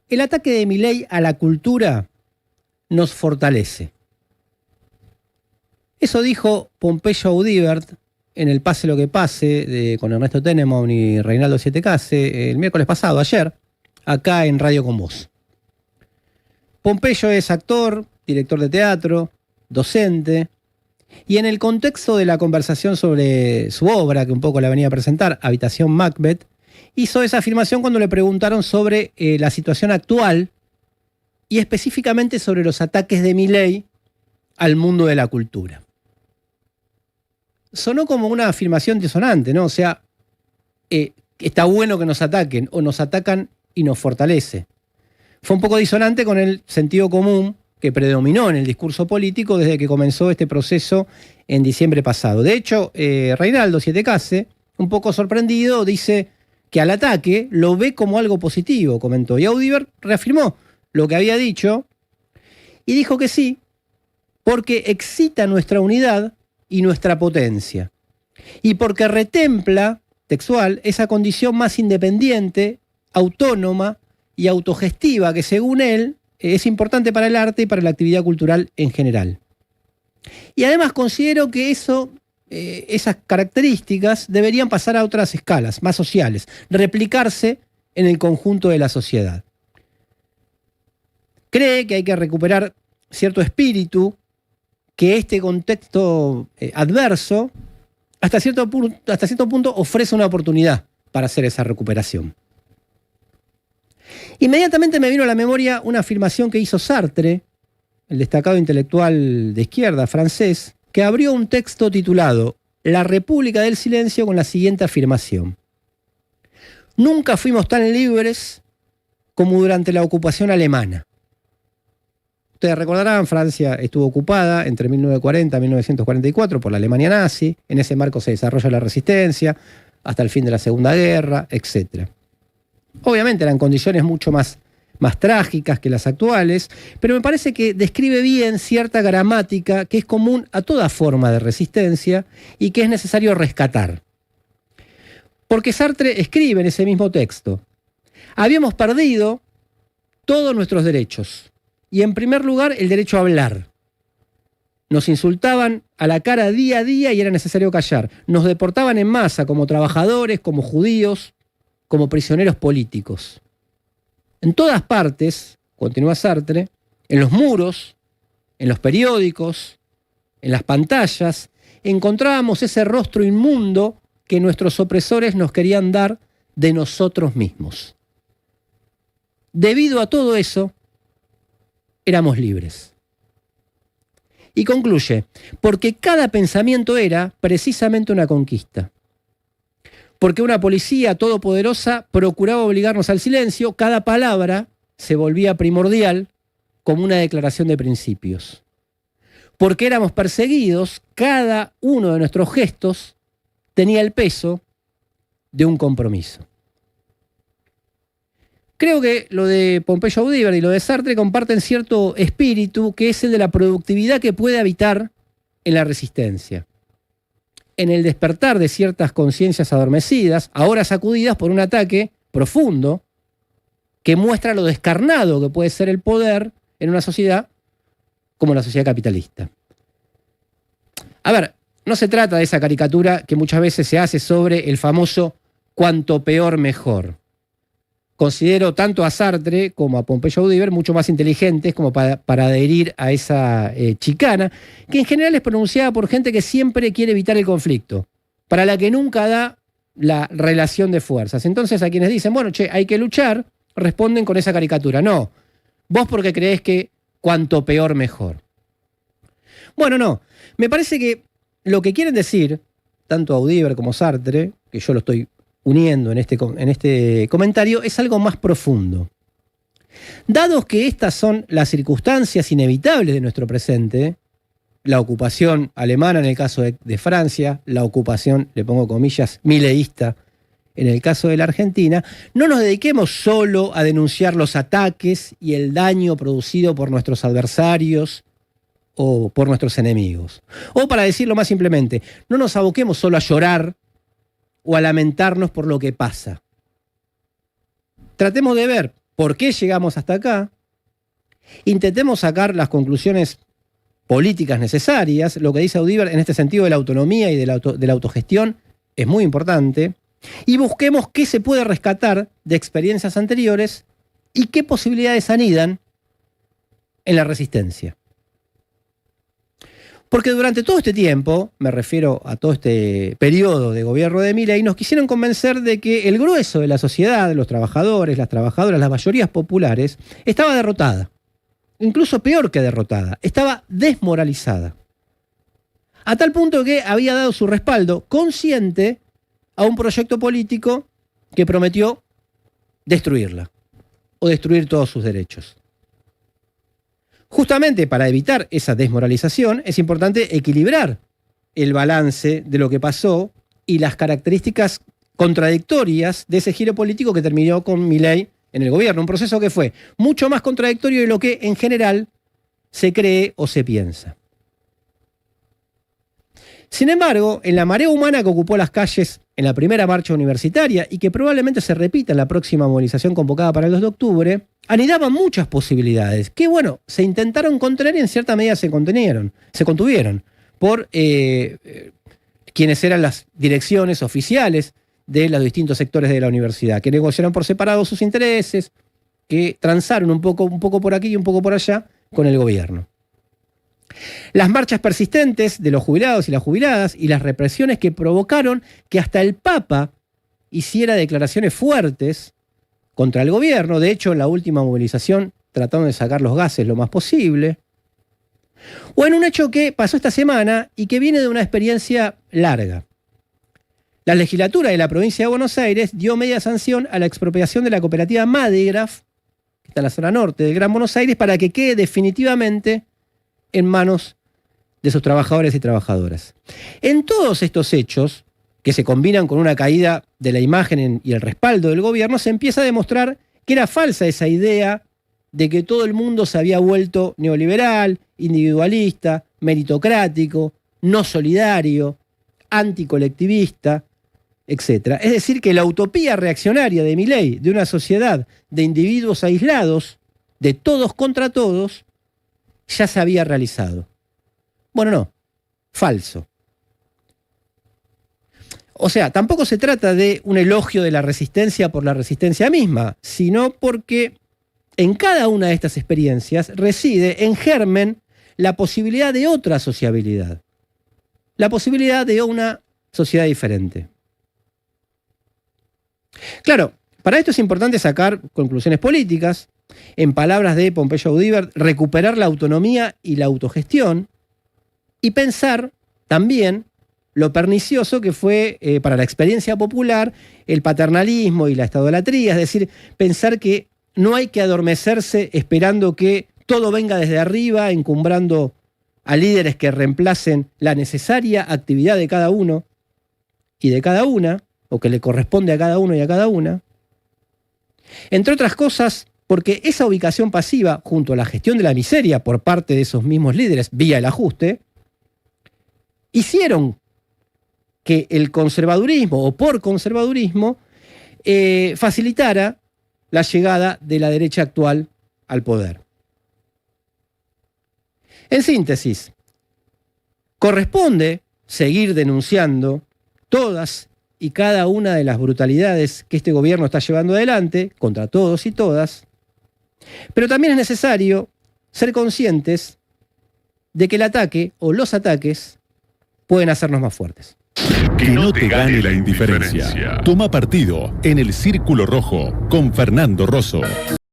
El ataque de Milei a la cultura nos fortalece. Eso dijo Pompeyo Audibert en el Pase lo que pase con Ernesto Tenenbaum y Reinaldo Siete Case el miércoles pasado, ayer, acá en Radio Con Vos. Pompeyo es actor, director de teatro, docente, y en el contexto de la conversación sobre su obra, que un poco la venía a presentar, Habitación Macbeth, hizo esa afirmación cuando le preguntaron sobre la situación actual y específicamente sobre los ataques de Milei al mundo de la cultura. Sonó como una afirmación disonante, ¿no? O sea, está bueno que nos ataquen, o nos atacan y nos fortalece. Fue un poco disonante con el sentido común que predominó en el discurso político desde que comenzó este proceso en diciembre pasado. De hecho, Reinaldo Siete Case, un poco sorprendido, dice que al ataque lo ve como algo positivo, comentó. Y Audibert reafirmó lo que había dicho y dijo que sí, porque excita nuestra unidad y nuestra potencia. Y porque retempla, textual, esa condición más independiente, autónoma y autogestiva que, según él, es importante para el arte y para la actividad cultural en general. Y además considero que esas características deberían pasar a otras escalas, más sociales, replicarse en el conjunto de la sociedad. Cree que hay que recuperar cierto espíritu, que este contexto adverso, hasta cierto punto, ofrece una oportunidad para hacer esa recuperación. Inmediatamente me vino a la memoria una afirmación que hizo Sartre, el destacado intelectual de izquierda francés, que abrió un texto titulado La República del Silencio con la siguiente afirmación: nunca fuimos tan libres como durante la ocupación alemana. Ustedes recordarán, Francia estuvo ocupada entre 1940 y 1944 por la Alemania nazi. En ese marco se desarrolla la resistencia hasta el fin de la Segunda Guerra, etc. Obviamente eran condiciones mucho más trágicas que las actuales, pero me parece que describe bien cierta gramática que es común a toda forma de resistencia y que es necesario rescatar. Porque Sartre escribe en ese mismo texto: habíamos perdido todos nuestros derechos, y en primer lugar el derecho a hablar. Nos insultaban a la cara día a día y era necesario callar. Nos deportaban en masa como trabajadores, como judíos, como prisioneros políticos. En todas partes, continúa Sartre, en los muros, en los periódicos, en las pantallas, encontrábamos ese rostro inmundo que nuestros opresores nos querían dar de nosotros mismos. Debido a todo eso, éramos libres. Y concluye, porque cada pensamiento era precisamente una conquista. Porque una policía todopoderosa procuraba obligarnos al silencio, cada palabra se volvía primordial como una declaración de principios. Porque éramos perseguidos, cada uno de nuestros gestos tenía el peso de un compromiso. Creo que lo de Pompeyo Audibert y lo de Sartre comparten cierto espíritu, que es el de la productividad que puede habitar en la resistencia, en el despertar de ciertas conciencias adormecidas, ahora sacudidas por un ataque profundo que muestra lo descarnado que puede ser el poder en una sociedad como la sociedad capitalista. A ver, no se trata de esa caricatura que muchas veces se hace sobre el famoso cuanto peor mejor. Considero tanto a Sartre como a Pompeyo Audibert mucho más inteligentes como para adherir a esa chicana, que en general es pronunciada por gente que siempre quiere evitar el conflicto, para la que nunca da la relación de fuerzas. Entonces a quienes dicen, bueno, hay que luchar, responden con esa caricatura. No, vos porque creés que cuanto peor mejor. Bueno, no, me parece que lo que quieren decir, tanto Audibert como Sartre, que yo lo estoy uniendo en este comentario, es algo más profundo. Dados que estas son las circunstancias inevitables de nuestro presente, la ocupación alemana en el caso de Francia, la ocupación, le pongo comillas, mileísta en el caso de la Argentina, no nos dediquemos solo a denunciar los ataques y el daño producido por nuestros adversarios o por nuestros enemigos. O para decirlo más simplemente, no nos aboquemos solo a llorar o a lamentarnos por lo que pasa. Tratemos de ver por qué llegamos hasta acá, intentemos sacar las conclusiones políticas necesarias. Lo que dice Audíver en este sentido de la autonomía y de la autogestión es muy importante, y busquemos qué se puede rescatar de experiencias anteriores y qué posibilidades anidan en la resistencia. Porque durante todo este tiempo, me refiero a todo este periodo de gobierno de Milei, nos quisieron convencer de que el grueso de la sociedad, los trabajadores, las trabajadoras, las mayorías populares, estaba derrotada. Incluso peor que derrotada, estaba desmoralizada. A tal punto que había dado su respaldo consciente a un proyecto político que prometió destruirla o destruir todos sus derechos. Justamente para evitar esa desmoralización es importante equilibrar el balance de lo que pasó y las características contradictorias de ese giro político que terminó con Milei en el gobierno. Un proceso que fue mucho más contradictorio de lo que en general se cree o se piensa. Sin embargo, en la marea humana que ocupó las calles en la primera marcha universitaria y que probablemente se repita en la próxima movilización convocada para el 2 de octubre, anidaban muchas posibilidades que, bueno, se intentaron contener y en cierta medida se contuvieron por quienes eran las direcciones oficiales de los distintos sectores de la universidad, que negociaron por separado sus intereses, que transaron un poco por aquí y un poco por allá con el gobierno. Las marchas persistentes de los jubilados y las jubiladas y las represiones que provocaron que hasta el Papa hiciera declaraciones fuertes contra el gobierno, de hecho en la última movilización tratando de sacar los gases lo más posible, o en un hecho que pasó esta semana y que viene de una experiencia larga. La legislatura de la provincia de Buenos Aires dio media sanción a la expropiación de la cooperativa Madigraf, que está en la zona norte del Gran Buenos Aires, para que quede definitivamente en manos de sus trabajadores y trabajadoras. En todos estos hechos, que se combinan con una caída de la imagen y el respaldo del gobierno, se empieza a demostrar que era falsa esa idea de que todo el mundo se había vuelto neoliberal, individualista, meritocrático, no solidario, anticolectivista, etc. Es decir, que la utopía reaccionaria de Milei, de una sociedad de individuos aislados, de todos contra todos, ya se había realizado. Bueno, no, falso. O sea, tampoco se trata de un elogio de la resistencia por la resistencia misma, sino porque en cada una de estas experiencias reside en germen la posibilidad de otra sociabilidad, la posibilidad de una sociedad diferente. Claro, para esto es importante sacar conclusiones políticas. En palabras de Pompeyo Audíver, recuperar la autonomía y la autogestión y pensar también lo pernicioso que fue para la experiencia popular el paternalismo y la estadolatría, es decir, pensar que no hay que adormecerse esperando que todo venga desde arriba, encumbrando a líderes que reemplacen la necesaria actividad de cada uno y de cada una, o que le corresponde a cada uno y a cada una. Entre otras cosas, porque esa ubicación pasiva, junto a la gestión de la miseria por parte de esos mismos líderes, vía el ajuste, hicieron que el conservadurismo, o por conservadurismo, facilitara la llegada de la derecha actual al poder. En síntesis, corresponde seguir denunciando todas y cada una de las brutalidades que este gobierno está llevando adelante contra todos y todas, pero también es necesario ser conscientes de que el ataque o los ataques pueden hacernos más fuertes. Que no te gane la indiferencia. Toma partido en el Círculo Rojo con Fernando Rosso.